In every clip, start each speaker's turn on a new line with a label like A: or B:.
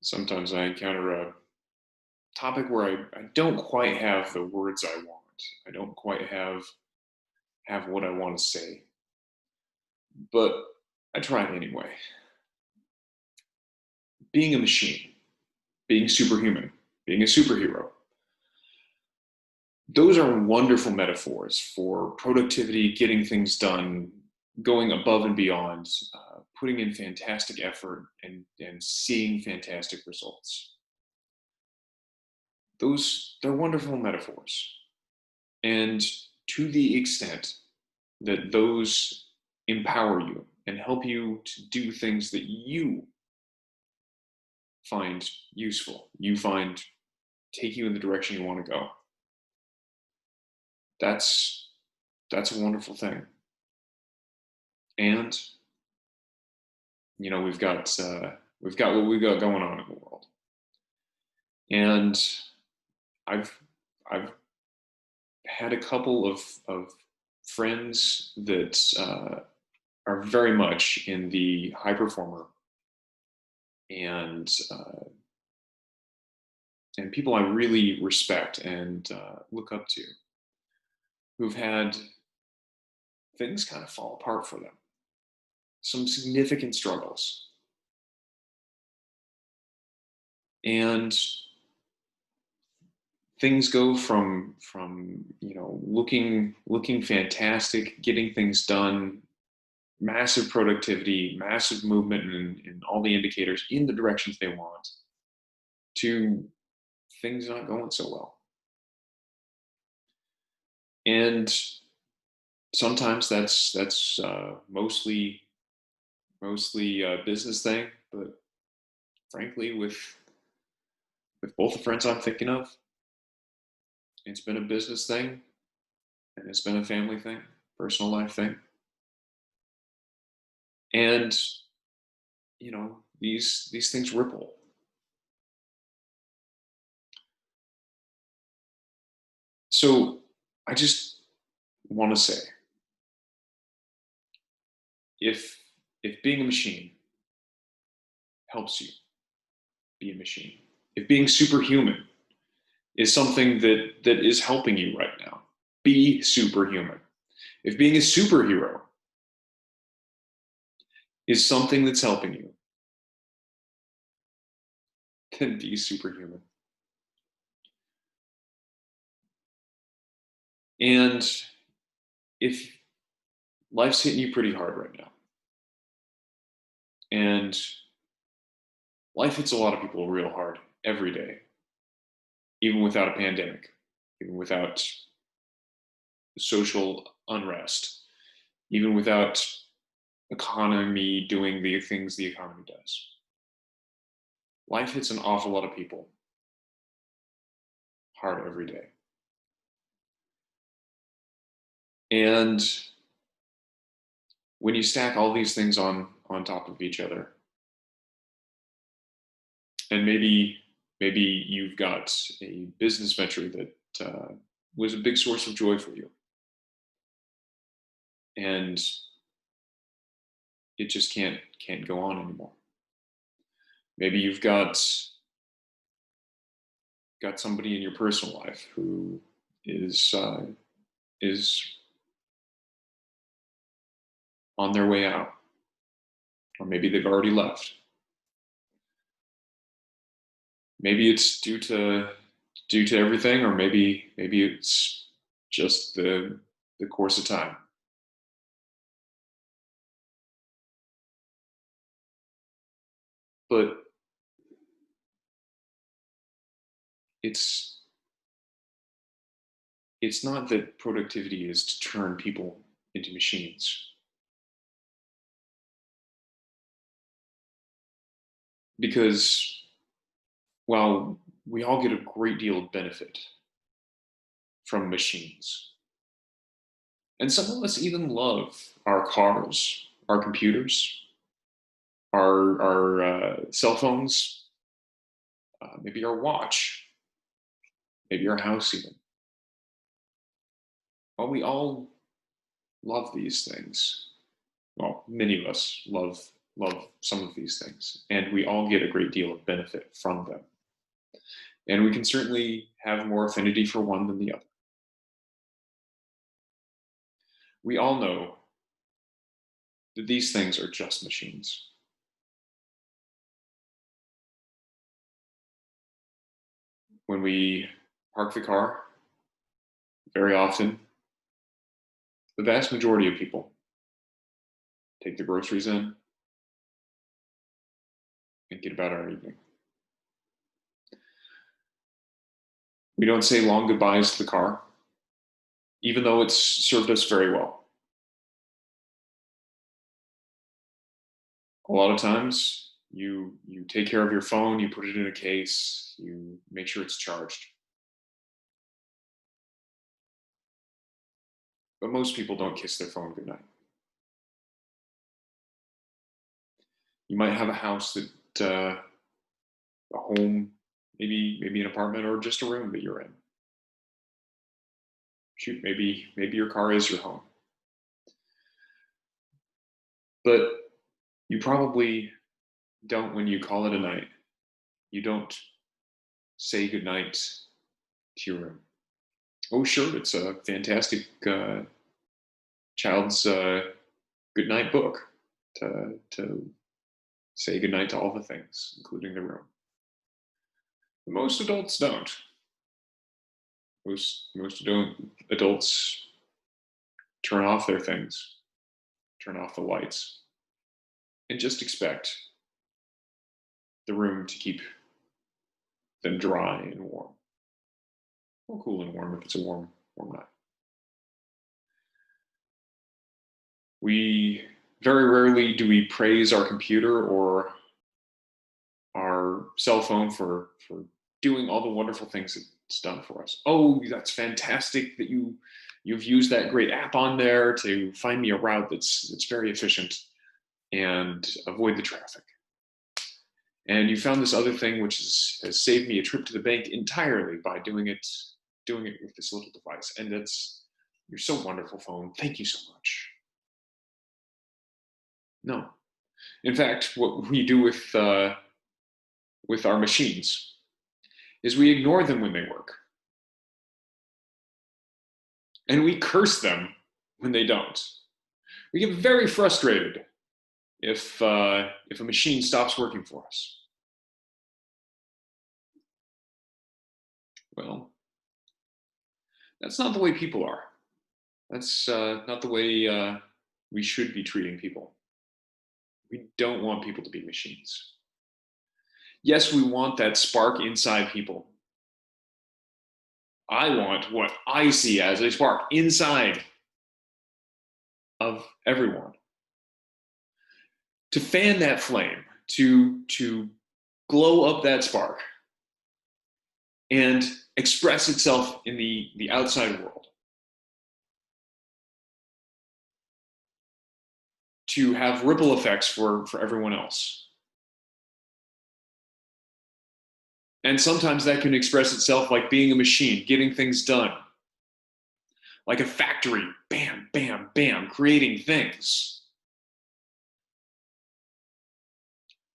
A: sometimes I encounter a topic where I don't quite have the words I want. I don't quite have what I want to say, but I try it anyway. Being a machine, being superhuman, being a superhero. Those are wonderful metaphors for productivity, getting things done, going above and beyond, putting in fantastic effort and seeing fantastic results. They're wonderful metaphors. And to the extent that those empower you and help you to do things that you find useful, you find take you in the direction you want to go, that's that's a wonderful thing. And we've got what we've got going on in the world. And I've I've had a couple of friends that are very much in the high performer and and people I really respect and look up to, who've had things kind of fall apart for them, some significant struggles, and things go from looking fantastic, getting things done, massive productivity, massive movement, and all the indicators in the directions they want, to things not going so well. And sometimes that's mostly a business thing, but frankly, with both the friends I'm thinking of, it's been a business thing and it's been a family thing, personal life thing. And these things ripple. So I just want to say, if being a machine helps you be a machine, if being superhuman is something that is helping you right now, be superhuman. If being a superhero is something that's helping you, then be superhuman. And if life's hitting you pretty hard right now, and life hits a lot of people real hard every day, even without a pandemic, even without social unrest, even without economy doing the things the economy does. Life hits an awful lot of people hard every day. And when you stack all these things on top of each other, and maybe you've got a business venture that was a big source of joy for you, and it just can't go on anymore. Maybe you've got somebody in your personal life who is on their way out, or maybe they've already left. Maybe it's due to everything, or maybe it's just the course of time. But it's it's not that productivity is to turn people into machines, because while we all get a great deal of benefit from machines, and some of us even love our cars, our computers, our cell phones, maybe our watch, maybe our house even. While we all love these things, well, many of us love some of these things, and we all get a great deal of benefit from them. And we can certainly have more affinity for one than the other. We all know that these things are just machines. When we park the car, very often, the vast majority of people take the groceries in and get about our evening. We don't say long goodbyes to the car, even though it's served us very well. A lot of times, you take care of your phone, you put it in a case, you make sure it's charged. But most people don't kiss their phone goodnight. You might have a house that, a home, maybe an apartment or just a room that you're in. Shoot, maybe your car is your home. But you probably don't, when you call it a night, you don't say goodnight to your room. Oh, sure, it's a fantastic child's goodnight book to say goodnight to all the things, including the room. But most adults don't. Adults turn off their things, turn off the lights, and just expect the room to keep them dry and warm. Or cool and warm if it's a warm night. We very rarely do we praise our computer or our cell phone for doing all the wonderful things it's done for us. Oh, that's fantastic that you've used that great app on there to find me a route that's very efficient and avoid the traffic. And you found this other thing which has saved me a trip to the bank entirely by doing it with this little device. And you're so wonderful, phone. Thank you so much. No. In fact, what we do with our machines is we ignore them when they work. And we curse them when they don't. We get very frustrated if a machine stops working for us. Well, that's not the way people are. That's not the way we should be treating people. We don't want people to be machines. Yes, we want that spark inside people. I want what I see as a spark inside of everyone. To fan that flame, to glow up that spark and express itself in the outside world. To have ripple effects for everyone else. And sometimes that can express itself like being a machine, getting things done. Like a factory, bam, bam, bam, creating things.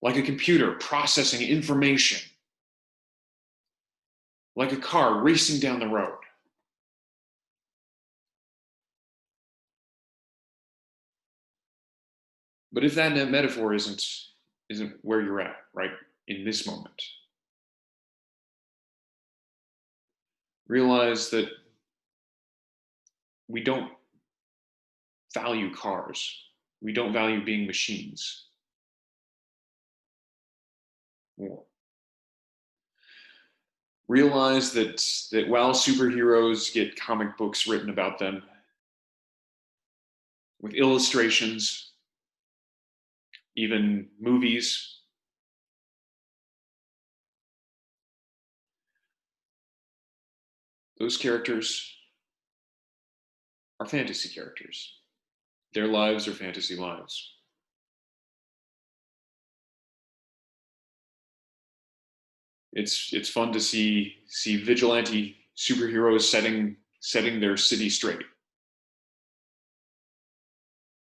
A: Like a computer, processing information. Like a car racing down the road. But if that metaphor isn't where you're at, right, in this moment, realize that we don't value cars. We don't value being machines. More. Realize that while superheroes get comic books written about them with illustrations, even movies, those characters are fantasy characters. Their lives are fantasy lives. It's fun to see vigilante superheroes setting their city straight.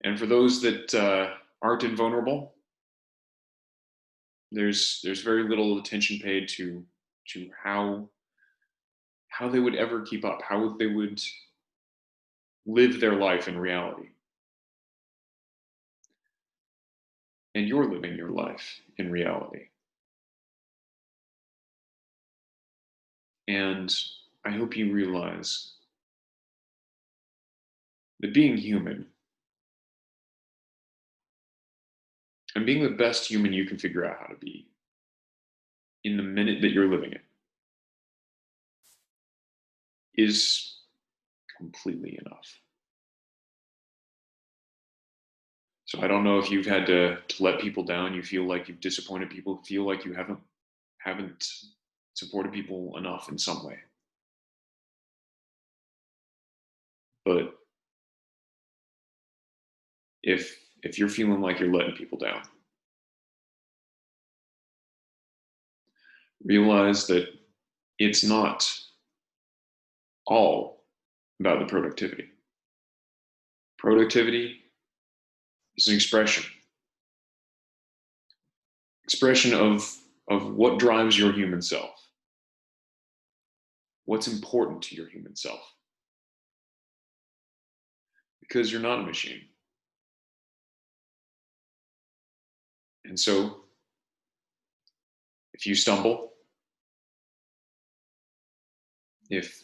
A: And for those that aren't invulnerable, There's very little attention paid to how they would ever keep up, how they would live their life in reality. And you're living your life in reality. And I hope you realize that being human and being the best human you can figure out how to be in the minute that you're living it is completely enough. So I don't know if you've had to let people down, you feel like you've disappointed people, feel like you haven't supported people enough in some way. But if you're feeling like you're letting people down, realize that it's not all about the productivity. Productivity is an expression of what drives your human self, what's important to your human self, because you're not a machine. And so if you stumble, if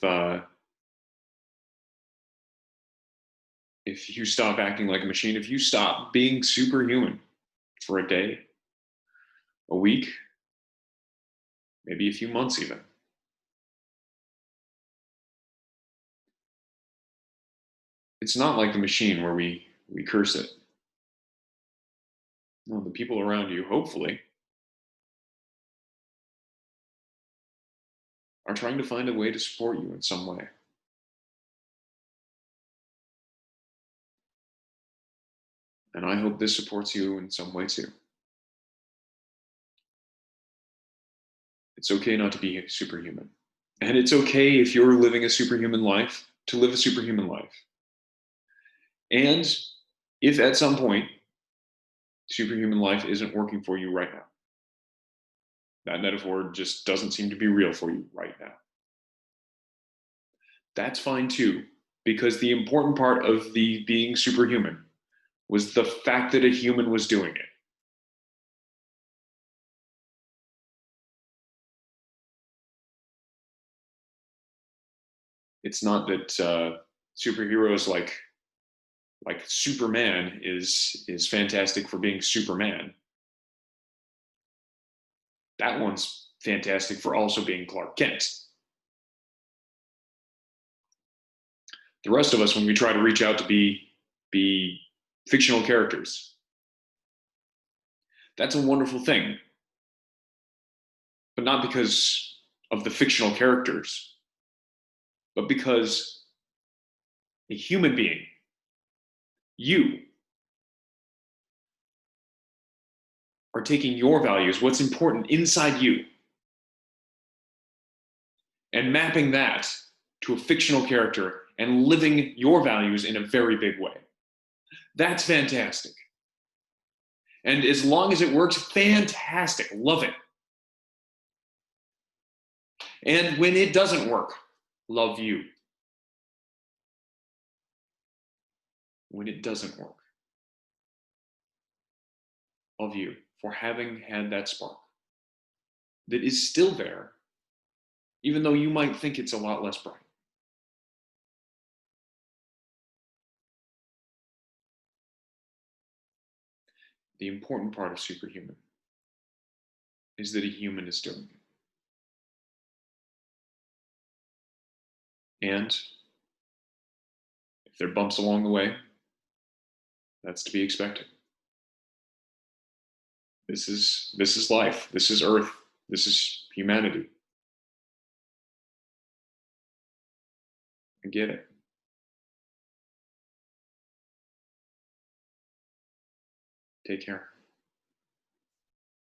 A: if you stop acting like a machine, if you stop being superhuman for a day, a week, maybe a few months even, it's not like the machine where we curse it. No, the people around you, hopefully, are trying to find a way to support you in some way. And I hope this supports you in some way too. It's okay not to be superhuman. And it's okay if you're living a superhuman life to live a superhuman life. And if at some point superhuman life isn't working for you right now, that metaphor just doesn't seem to be real for you right now, that's fine too. Because the important part of the being superhuman was the fact that a human was doing it. It's not that superheroes like Superman is fantastic for being Superman. That one's fantastic for also being Clark Kent. The rest of us, when we try to reach out to be fictional characters, that's a wonderful thing. But not because of the fictional characters, but because a human being, you, are taking your values, what's important inside you, and mapping that to a fictional character and living your values in a very big way. That's fantastic. And as long as it works, fantastic. Love it. And when it doesn't work, love you. When it doesn't work, love you for having had that spark that is still there, even though you might think it's a lot less bright. The important part of superhuman is that a human is doing it. And if there are bumps along the way, that's to be expected. This is life. This is Earth. This is humanity. I get it. Take care.